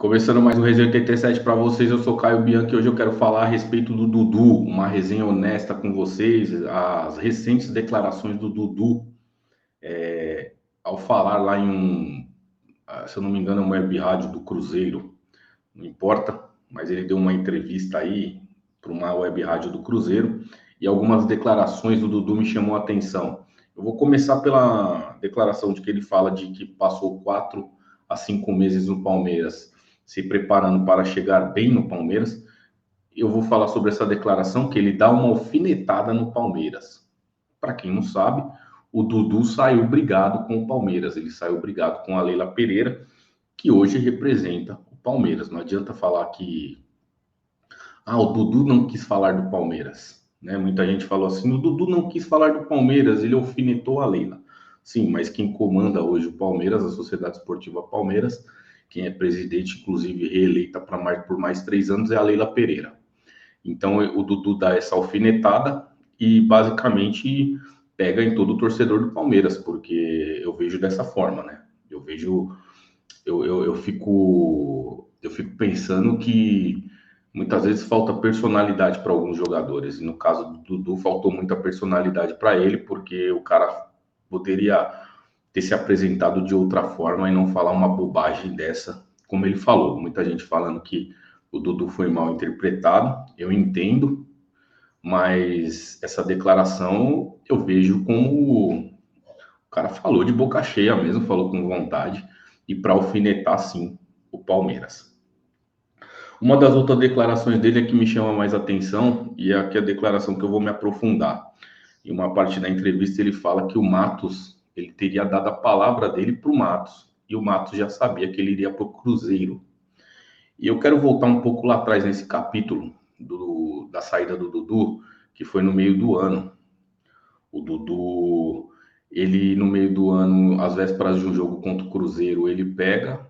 Começando mais um Resenha 87 para vocês, eu sou Caio Bianchi e hoje eu quero falar a respeito do Dudu, uma resenha honesta com vocês, as recentes declarações do Dudu, ao falar lá se eu não me engano, é uma web rádio do Cruzeiro, não importa, mas ele deu uma entrevista aí para uma web rádio do Cruzeiro e algumas declarações do Dudu me chamou a atenção. Eu vou começar pela declaração de que ele fala de que passou 4 a 5 meses no Palmeiras, se preparando para chegar bem no Palmeiras. Eu vou falar sobre essa declaração que ele dá uma alfinetada no Palmeiras. Para quem não sabe, o Dudu saiu brigado com o Palmeiras, ele saiu brigado com a Leila Pereira, que hoje representa o Palmeiras. Não adianta falar que o Dudu não quis falar do Palmeiras, né? Muita gente falou assim, o Dudu não quis falar do Palmeiras, ele alfinetou a Leila. Sim, mas quem comanda hoje o Palmeiras, a Sociedade Esportiva Palmeiras, quem é presidente, inclusive reeleita por mais 3 anos, é a Leila Pereira. Então o Dudu dá essa alfinetada e basicamente pega em todo o torcedor do Palmeiras, porque eu vejo dessa forma, né? Eu fico pensando que muitas vezes falta personalidade para alguns jogadores. E no caso do Dudu, faltou muita personalidade para ele, porque o cara poderia ter se apresentado de outra forma e não falar uma bobagem dessa, como ele falou. Muita gente falando que o Dudu foi mal interpretado, eu entendo, mas essa declaração eu vejo como o cara falou de boca cheia mesmo, falou com vontade, e para alfinetar, sim, o Palmeiras. Uma das outras declarações dele é que me chama mais atenção, e é aqui a declaração que eu vou me aprofundar. Em uma parte da entrevista ele fala que o Matos, ele teria dado a palavra dele para o Matos, e o Matos já sabia que ele iria para o Cruzeiro. E eu quero voltar um pouco lá atrás nesse capítulo da saída do Dudu, que foi no meio do ano. O Dudu, ele no meio do ano, às vésperas de um jogo contra o Cruzeiro, ele pega,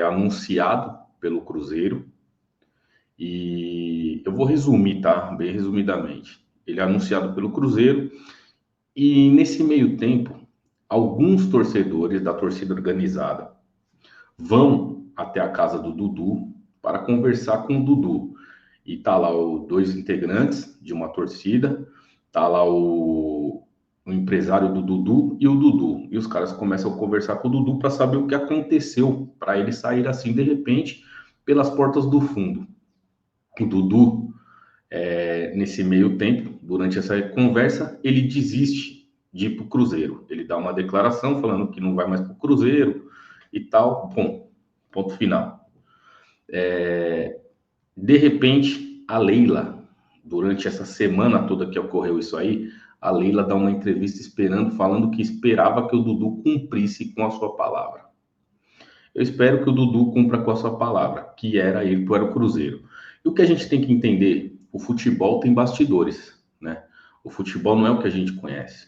anunciado pelo Cruzeiro, e eu vou resumir, tá? Bem resumidamente. Ele é anunciado pelo Cruzeiro e nesse meio tempo, alguns torcedores da torcida organizada vão até a casa do Dudu para conversar com o Dudu. E tá lá os dois integrantes de uma torcida, tá lá o empresário do Dudu e o Dudu. E os caras começam a conversar com o Dudu para saber o que aconteceu, para ele sair assim de repente pelas portas do fundo. O Dudu, nesse meio tempo, durante essa conversa, ele desiste de ir para o Cruzeiro. Ele dá uma declaração falando que não vai mais para o Cruzeiro e tal. Bom, ponto final. De repente, a Leila, durante essa semana toda que ocorreu isso aí, a Leila dá uma entrevista falando que esperava que o Dudu cumprisse com a sua palavra. Eu espero que o Dudu cumpra com a sua palavra, que era ir para o Cruzeiro. E o que a gente tem que entender, o futebol tem bastidores, né? O futebol não é o que a gente conhece.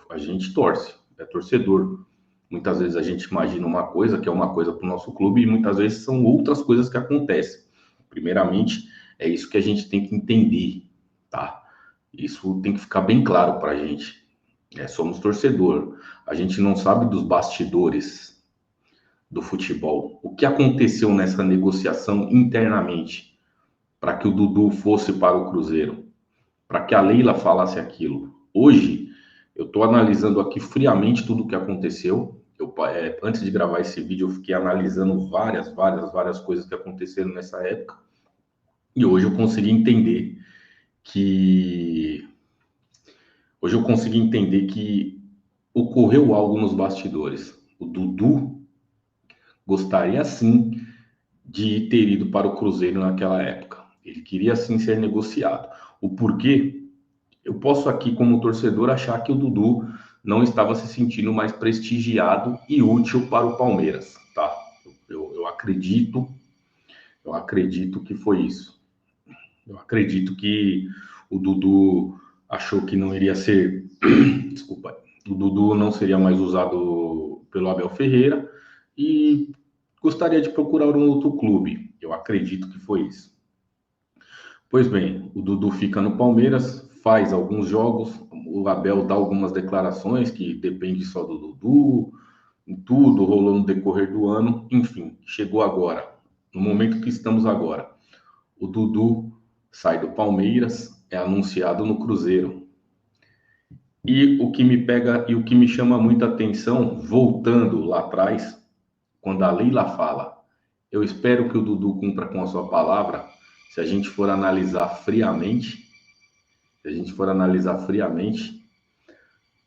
A gente torce, é torcedor. Muitas vezes a gente imagina uma coisa que é uma coisa para o nosso clube e muitas vezes são outras coisas que acontecem. Primeiramente, é isso que a gente tem que entender, tá? Isso tem que ficar bem claro para a gente. Somos torcedor. A gente não sabe dos bastidores do futebol. O que aconteceu nessa negociação internamente para que o Dudu fosse para o Cruzeiro, para que a Leila falasse aquilo. Hoje, eu estou analisando aqui friamente tudo o que aconteceu. Antes de gravar esse vídeo, eu fiquei analisando várias coisas que aconteceram nessa época. E hoje eu consegui entender que ocorreu algo nos bastidores. O Dudu gostaria sim de ter ido para o Cruzeiro naquela época. Ele queria sim ser negociado. O porquê? Eu posso aqui, como torcedor, achar que o Dudu não estava se sentindo mais prestigiado e útil para o Palmeiras, tá? Eu acredito que foi isso. Eu acredito que o Dudu achou que não iria ser, desculpa, o Dudu não seria mais usado pelo Abel Ferreira e gostaria de procurar um outro clube. Eu acredito que foi isso. Pois bem, o Dudu fica no Palmeiras, faz alguns jogos, o Abel dá algumas declarações que depende só do Dudu, tudo rolou no decorrer do ano, enfim, chegou agora. no momento que estamos agora, o Dudu sai do Palmeiras, é anunciado no Cruzeiro. E o que me pega e o que me chama muita atenção, voltando lá atrás, quando a Leila fala, eu espero que o Dudu cumpra com a sua palavra, se a gente for analisar friamente, se a gente for analisar friamente,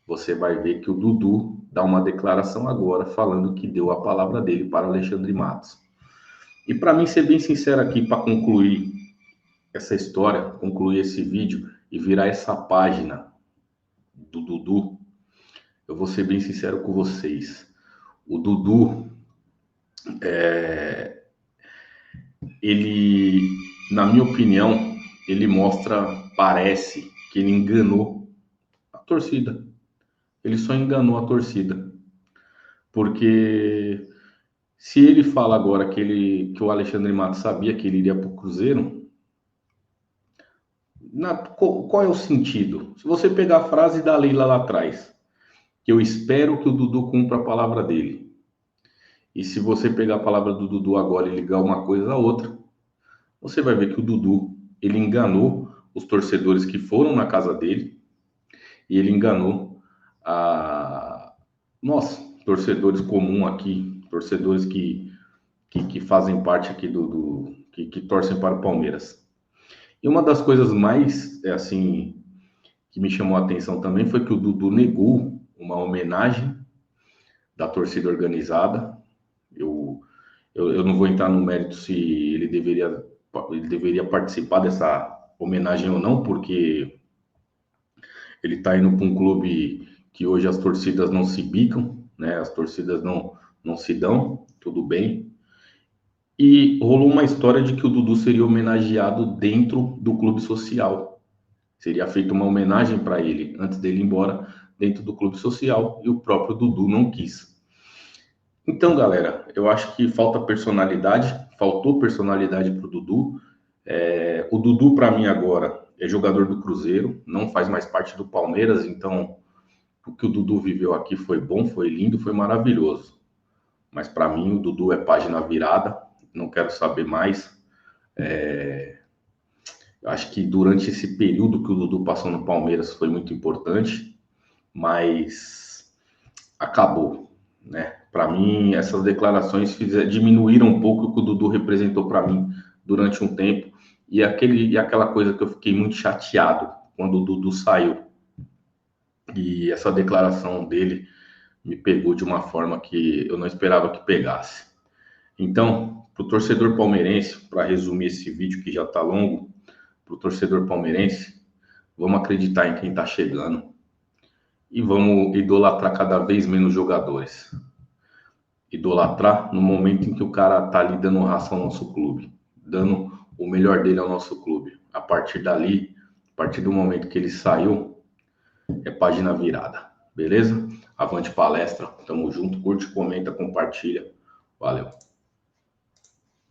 você vai ver que o Dudu dá uma declaração agora falando que deu a palavra dele para o Alexandre Matos. E para mim ser bem sincero aqui, para concluir essa história, concluir esse vídeo e virar essa página do Dudu, eu vou ser bem sincero com vocês. O Dudu, ele, na minha opinião, ele mostra, parece que ele enganou a torcida. Ele só enganou a torcida. Porque se ele fala agora que o Alexandre Matos sabia que ele iria para o Cruzeiro, qual é o sentido? Se você pegar a frase da Leila lá atrás, que eu espero que o Dudu cumpra a palavra dele. E se você pegar a palavra do Dudu agora e ligar uma coisa a outra, você vai ver que o Dudu, ele enganou os torcedores que foram na casa dele e ele enganou nós, torcedores comuns aqui, torcedores que fazem parte aqui que torcem para o Palmeiras. E uma das coisas mais, assim, que me chamou a atenção também foi que o Dudu negou uma homenagem da torcida organizada. Eu não vou entrar no mérito se ele deveria participar dessa homenagem ou não, porque ele está indo para um clube que hoje as torcidas não se bicam, né? As torcidas não se dão, tudo bem. E rolou uma história de que o Dudu seria homenageado dentro do clube social. Seria feita uma homenagem para ele antes dele ir embora dentro do clube social e o próprio Dudu não quis. Então, galera, eu acho que faltou personalidade para o Dudu. O Dudu, para mim, agora é jogador do Cruzeiro, não faz mais parte do Palmeiras, então o que o Dudu viveu aqui foi bom, foi lindo, foi maravilhoso. Mas para mim, o Dudu é página virada, não quero saber mais. Eu acho que durante esse período que o Dudu passou no Palmeiras foi muito importante, mas acabou, né? Para mim, essas declarações diminuíram um pouco o que o Dudu representou para mim durante um tempo e aquela coisa que eu fiquei muito chateado quando o Dudu saiu. E essa declaração dele me pegou de uma forma que eu não esperava que pegasse. Então, para o torcedor palmeirense, para resumir esse vídeo que já está longo, para o torcedor palmeirense, vamos acreditar em quem está chegando e vamos idolatrar cada vez menos jogadores. Idolatrar no momento em que o cara tá ali dando raça ao nosso clube, dando o melhor dele ao nosso clube. A partir dali, a partir do momento que ele saiu, é página virada, beleza? Avante palestra, tamo junto, curte, comenta, compartilha, valeu.